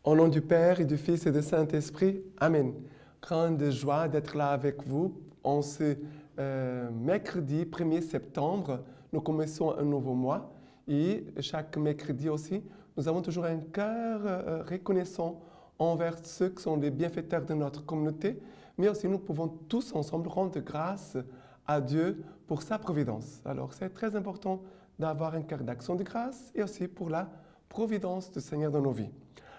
Au nom du Père et du Fils et du Saint-Esprit, Amen. Grande joie d'être là avec vous. En ce mercredi 1er septembre, nous commençons un nouveau mois et chaque mercredi aussi, nous avons toujours un cœur reconnaissant envers ceux qui sont les bienfaiteurs de notre communauté, mais aussi nous pouvons tous ensemble rendre grâce à Dieu pour sa providence. Alors c'est très important d'avoir un cœur d'action de grâce et aussi pour la providence du Seigneur dans nos vies.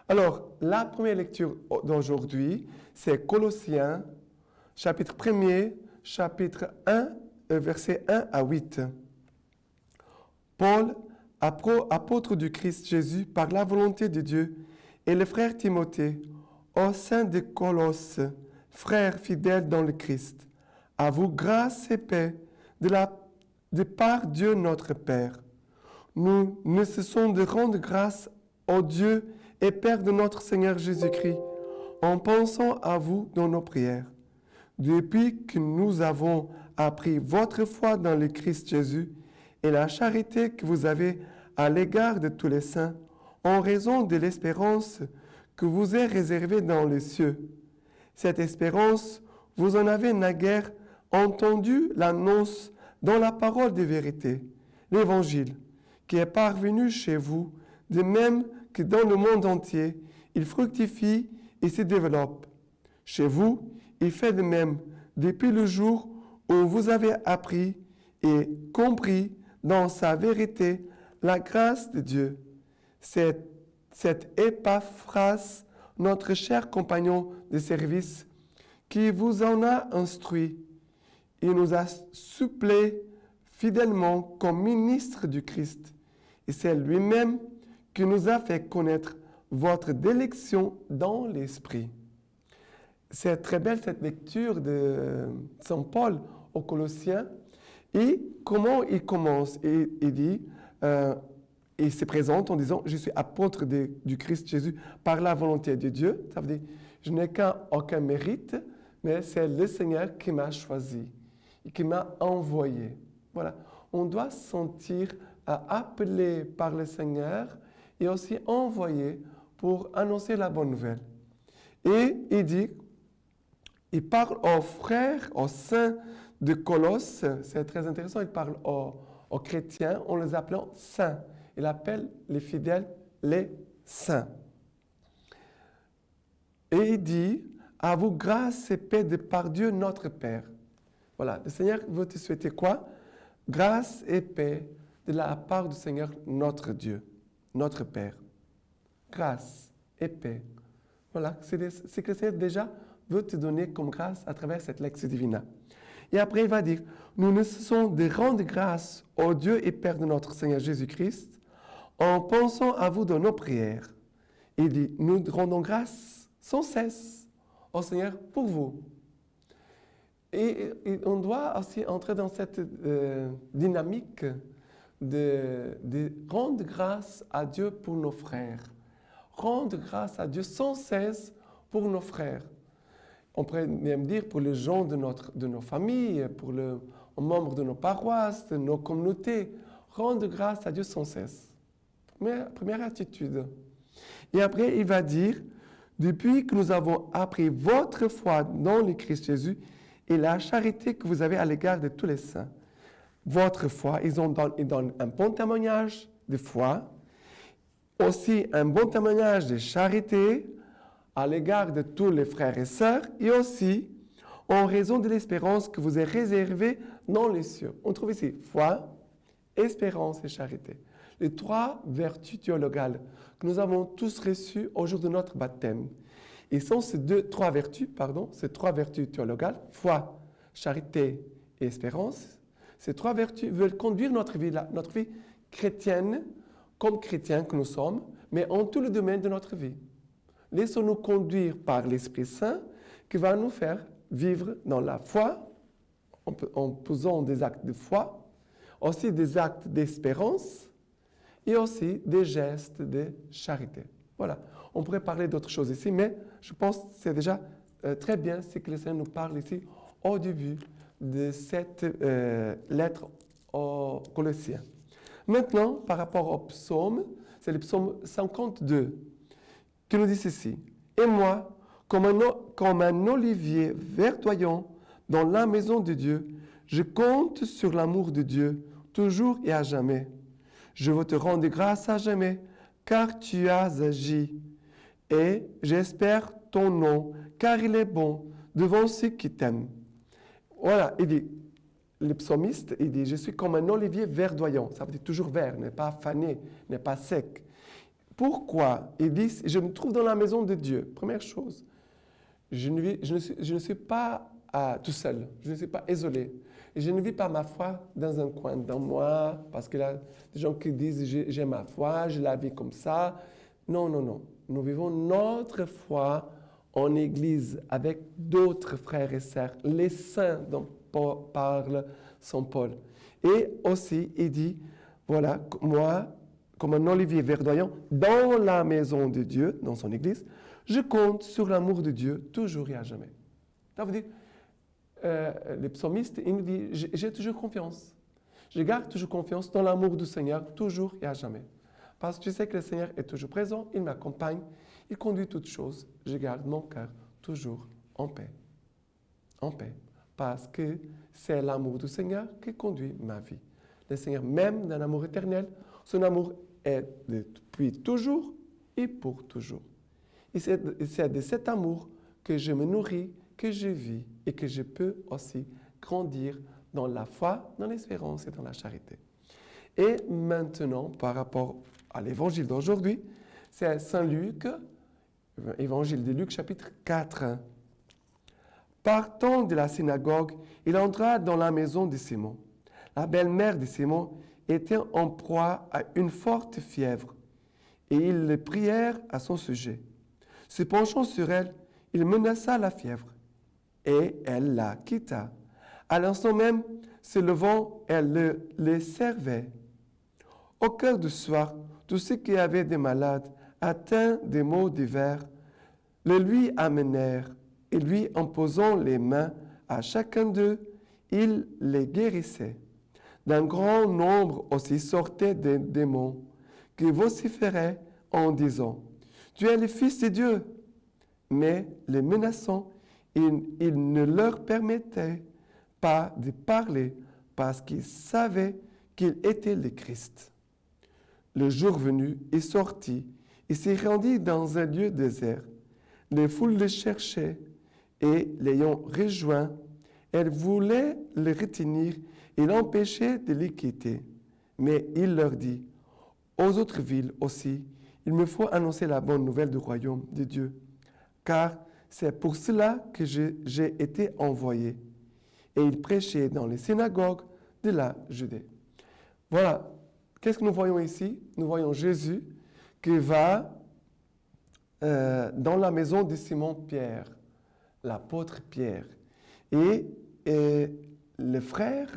Alors, la première lecture d'aujourd'hui, c'est Colossiens, chapitre 1er, chapitre 1, versets 1 à 8. Paul, apôtre du Christ Jésus, par la volonté de Dieu, et le frère Timothée, au sein de Colosse, frères fidèles dans le Christ, à vous grâce et paix de par Dieu notre Père. Nous ne cessons de rendre grâce au Dieu et Père de notre Seigneur Jésus-Christ, en pensant à vous dans nos prières. Depuis que nous avons appris votre foi dans le Christ Jésus et la charité que vous avez à l'égard de tous les saints, en raison de l'espérance que vous est réservée dans les cieux. Cette espérance, vous en avez naguère entendu l'annonce dans la parole de vérité, l'Évangile, qui est parvenu chez vous, de même que dans le monde entier, il fructifie et se développe. Chez vous, il fait de même depuis le jour où vous avez appris et compris dans sa vérité la grâce de Dieu. Cet Épaphras, notre cher compagnon de service, qui vous en a instruit, il nous a supplé fidèlement comme ministre du Christ. Et c'est lui-même qui nous a fait connaître votre délection dans l'Esprit. C'est très belle cette lecture de Saint Paul aux Colossiens. Et comment il commence? Et il dit, il se présente en disant, je suis apôtre du Christ Jésus par la volonté de Dieu. Ça veut dire, je n'ai aucun mérite, mais c'est le Seigneur qui m'a choisi et qui m'a envoyé. Voilà, on doit se sentir appelé par le Seigneur et aussi envoyé pour annoncer la bonne nouvelle. Et il dit, il parle aux frères, aux saints de Colosse, c'est très intéressant, il parle aux chrétiens en les appelant saints. Il appelle les fidèles les saints. Et il dit, à vous grâce et paix de par Dieu notre Père. Voilà, le Seigneur veut te souhaiter quoi? Grâce et paix de la part du Seigneur notre Dieu, notre Père. Grâce et paix. Voilà, c'est ce que le Seigneur déjà veut te donner comme grâce à travers cette lecture divine. Et après, il va dire, nous ne cessons de rendre grâce au Dieu et Père de notre Seigneur Jésus-Christ en pensant à vous dans nos prières. Il dit, nous rendons grâce sans cesse au Seigneur pour vous. Et on doit aussi entrer dans cette dynamique de rendre grâce à Dieu pour nos frères. Rendre grâce à Dieu sans cesse pour nos frères. On pourrait même dire pour les gens de nos familles, pour les membres de nos paroisses, de nos communautés. Rendre grâce à Dieu sans cesse. Première attitude. Et après, il va dire, depuis que nous avons appris votre foi dans le Christ Jésus et la charité que vous avez à l'égard de tous les saints. Votre foi, ils donnent un bon témoignage de foi, aussi un bon témoignage de charité à l'égard de tous les frères et sœurs, et aussi en raison de l'espérance que vous est réservée dans les cieux. On trouve ici foi, espérance et charité. Les trois vertus théologales que nous avons tous reçues au jour de notre baptême. Et sont ces trois vertus théologales, foi, charité et espérance, ces trois vertus veulent conduire notre vie chrétienne, comme chrétiens que nous sommes, mais en tous les domaines de notre vie. Laissons-nous conduire par l'Esprit Saint qui va nous faire vivre dans la foi, en posant des actes de foi, aussi des actes d'espérance et aussi des gestes de charité. Voilà. On pourrait parler d'autres choses ici, mais je pense que c'est déjà très bien ce que le Seigneur nous parle ici au début de cette lettre aux Colossiens. Maintenant, par rapport au psaume, c'est le psaume 52 qui nous dit ceci. Et moi, comme un olivier verdoyant dans la maison de Dieu, je compte sur l'amour de Dieu, toujours et à jamais. Je veux te rendre grâce à jamais, car tu as agi. Et j'espère ton nom, car il est bon devant ceux qui t'aiment. Voilà, il dit, le psalmiste, il dit, je suis comme un olivier verdoyant. Ça veut dire toujours vert, n'est pas fané, n'est pas sec. Pourquoi? Il dit, je me trouve dans la maison de Dieu. Première chose, je ne suis pas tout seul, je ne suis pas isolé. Et je ne vis pas ma foi dans un coin, dans moi, parce qu'il y a des gens qui disent, j'ai ma foi, je la vis comme ça. Non, non, non. Nous vivons notre foi en Église avec d'autres frères et sœurs, les saints dont parle Saint Paul. Et aussi, il dit, voilà, moi, comme un olivier verdoyant, dans la maison de Dieu, dans son Église, je compte sur l'amour de Dieu toujours et à jamais. Ça veut dire, le psalmiste, il nous dit, j'ai toujours confiance. Je garde toujours confiance dans l'amour du Seigneur, toujours et à jamais. Parce que je sais que le Seigneur est toujours présent, il m'accompagne, il conduit toutes choses. Je garde mon cœur toujours en paix. En paix. Parce que c'est l'amour du Seigneur qui conduit ma vie. Le Seigneur m'aime d'un amour éternel. Son amour est depuis toujours et pour toujours. Et c'est de cet amour que je me nourris, que je vis et que je peux aussi grandir dans la foi, dans l'espérance et dans la charité. Et maintenant, par rapport à l'évangile d'aujourd'hui, c'est Saint Luc, évangile de Luc, chapitre 4. Partant de la synagogue, il entra dans la maison de Simon. La belle-mère de Simon était en proie à une forte fièvre, et ils le prièrent à son sujet. Se penchant sur elle, il menaça la fièvre, et elle la quitta. À l'instant même, se levant, elle les servait. Au cœur du soir, tous ceux qui avaient des malades, atteints des maux divers, le lui amenèrent, et lui imposant les mains à chacun d'eux, il les guérissait. D'un grand nombre aussi sortaient des démons, qui vociféraient en disant, « Tu es le Fils de Dieu !» Mais les menaçant, il ne leur permettait pas de parler, parce qu'ils savaient qu'il était le Christ. Le jour venu, il sortit et s'y rendit dans un lieu désert. Les foules le cherchaient et, l'ayant rejoint, elles voulaient le retenir et l'empêcher de les quitter. Mais il leur dit, aux autres villes aussi, il me faut annoncer la bonne nouvelle du royaume de Dieu, car c'est pour cela que j'ai été envoyé. Et il prêchait dans les synagogues de la Judée. Voilà. Qu'est-ce que nous voyons ici? Nous voyons Jésus qui va dans la maison de Simon-Pierre, l'apôtre Pierre. Et les frères,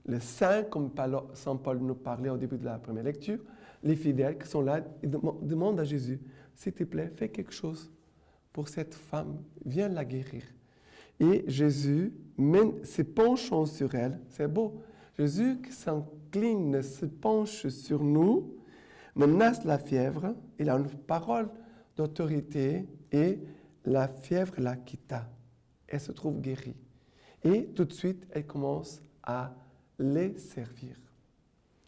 les saints, comme Saint Paul nous parlait au début de la première lecture, les fidèles qui sont là, ils demandent à Jésus, s'il te plaît, fais quelque chose pour cette femme, viens la guérir. Et Jésus se penchant sur elle, c'est beau, Jésus qui s'incline, se penche sur nous, menace la fièvre, il a une parole d'autorité et la fièvre la quitta. Elle se trouve guérie. Et tout de suite, elle commence à les servir.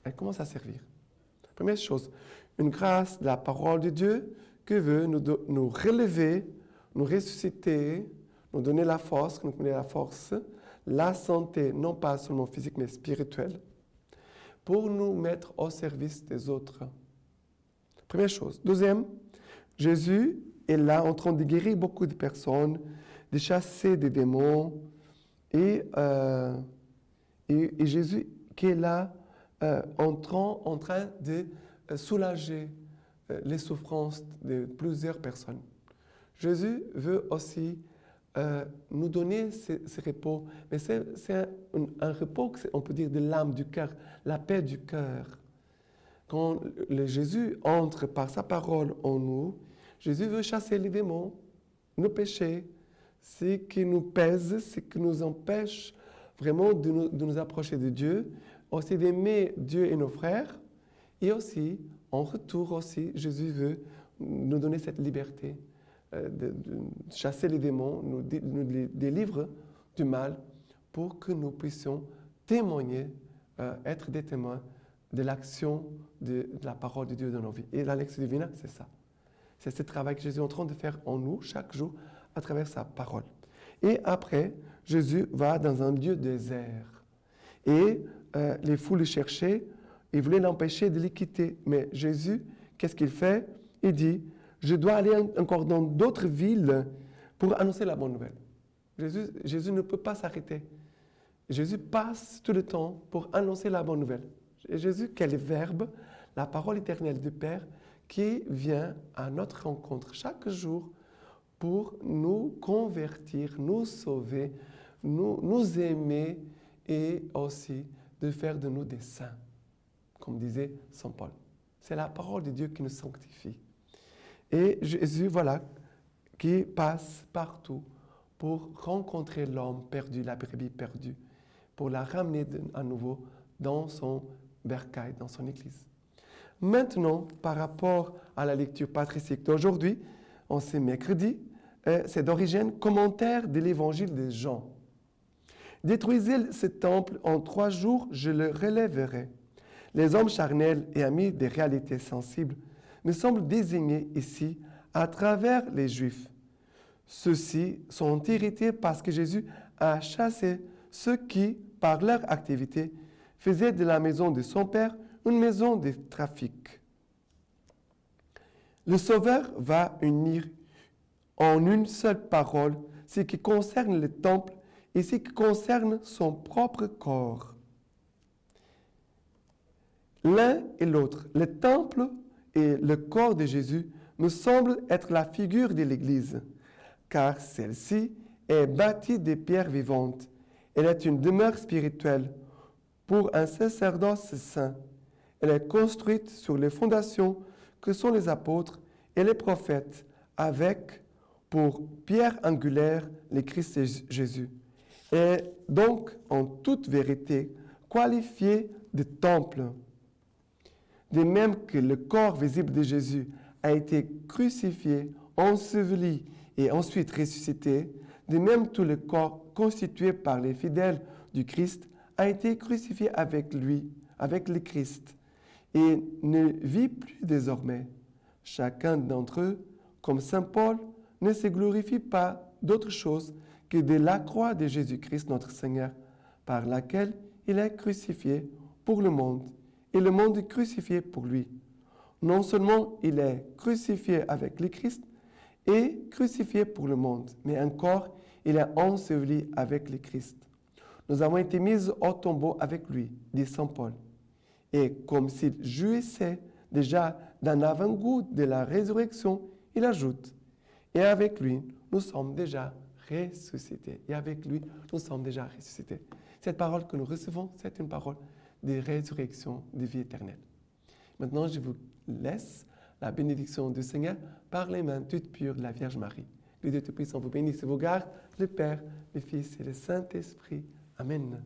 Elle commence à servir. Première chose, une grâce de la parole de Dieu qui veut nous relever, nous ressusciter, nous donner la force, la santé, non pas seulement physique, mais spirituelle, pour nous mettre au service des autres. Première chose. Deuxième, Jésus est là en train de guérir beaucoup de personnes, de chasser des démons, et Jésus qui est là en train de soulager les souffrances de plusieurs personnes. Jésus veut aussi nous donner ce repos, mais c'est un repos, on peut dire, de l'âme, du cœur, la paix du cœur. Quand Jésus entre par sa parole en nous, Jésus veut chasser les démons, nos péchés, ce qui nous pèse, ce qui nous empêche vraiment de nous approcher de Dieu, aussi d'aimer Dieu et nos frères, et aussi, en retour aussi, Jésus veut nous donner cette liberté de chasser les démons, nous délivre du mal pour que nous puissions témoigner, être des témoins de l'action de la parole de Dieu dans nos vies. Et la Lectio Divina, c'est ça. C'est ce travail que Jésus est en train de faire en nous chaque jour à travers sa parole. Et après, Jésus va dans un lieu désert. Et les foules le cherchaient, ils voulaient l'empêcher de les quitter. Mais Jésus, qu'est-ce qu'il fait? Il dit, je dois aller encore dans d'autres villes pour annoncer la bonne nouvelle. Jésus ne peut pas s'arrêter. Jésus passe tout le temps pour annoncer la bonne nouvelle. Et Jésus, quel verbe, la parole éternelle du Père, qui vient à notre rencontre chaque jour pour nous convertir, nous sauver, nous aimer et aussi de faire de nous des saints, comme disait Saint Paul. C'est la parole de Dieu qui nous sanctifie. Et Jésus, voilà, qui passe partout pour rencontrer l'homme perdu, la brebis perdue, pour la ramener à nouveau dans son bercail, dans son église. Maintenant, par rapport à la lecture patristique d'aujourd'hui, on sait mercredi, c'est d'origine commentaire de l'évangile de Jean. Détruisez ce temple, en 3 jours, je le relèverai. Les hommes charnels et amis des réalités sensibles me semblent désignés ici à travers les Juifs. Ceux-ci sont irrités parce que Jésus a chassé ceux qui, par leur activité, faisaient de la maison de son Père une maison de trafic. Le Sauveur va unir en une seule parole ce qui concerne le temple et ce qui concerne son propre corps. L'un et l'autre, le temple et le corps de Jésus, me semblent être la figure de l'Église, car celle-ci est bâtie de pierres vivantes. Elle est une demeure spirituelle pour un sacerdoce saint. Elle est construite sur les fondations que sont les apôtres et les prophètes, avec pour pierre angulaire le Christ Jésus. Elle est donc en toute vérité qualifiée de temple. De même que le corps visible de Jésus a été crucifié, enseveli et ensuite ressuscité, de même tout le corps constitué par les fidèles du Christ a été crucifié avec lui, avec le Christ, et ne vit plus désormais. Chacun d'entre eux, comme saint Paul, ne se glorifie pas d'autre chose que de la croix de Jésus-Christ notre Seigneur, par laquelle il est crucifié pour le monde, et le monde est crucifié pour lui. Non seulement il est crucifié avec le Christ et crucifié pour le monde, mais encore il est enseveli avec le Christ. Nous avons été mis au tombeau avec lui, dit saint Paul. Et comme s'il jouissait déjà d'un avant-goût de la résurrection, il ajoute, et avec lui, nous sommes déjà ressuscités. Et avec lui, nous sommes déjà ressuscités. Cette parole que nous recevons, c'est une parole de résurrection, de vie éternelle. Maintenant, je vous laisse la bénédiction du Seigneur par les mains toutes pures de la Vierge Marie. Le Dieu Tout-Puissant vous bénisse et vous garde, le Père, le Fils et le Saint-Esprit. Amen.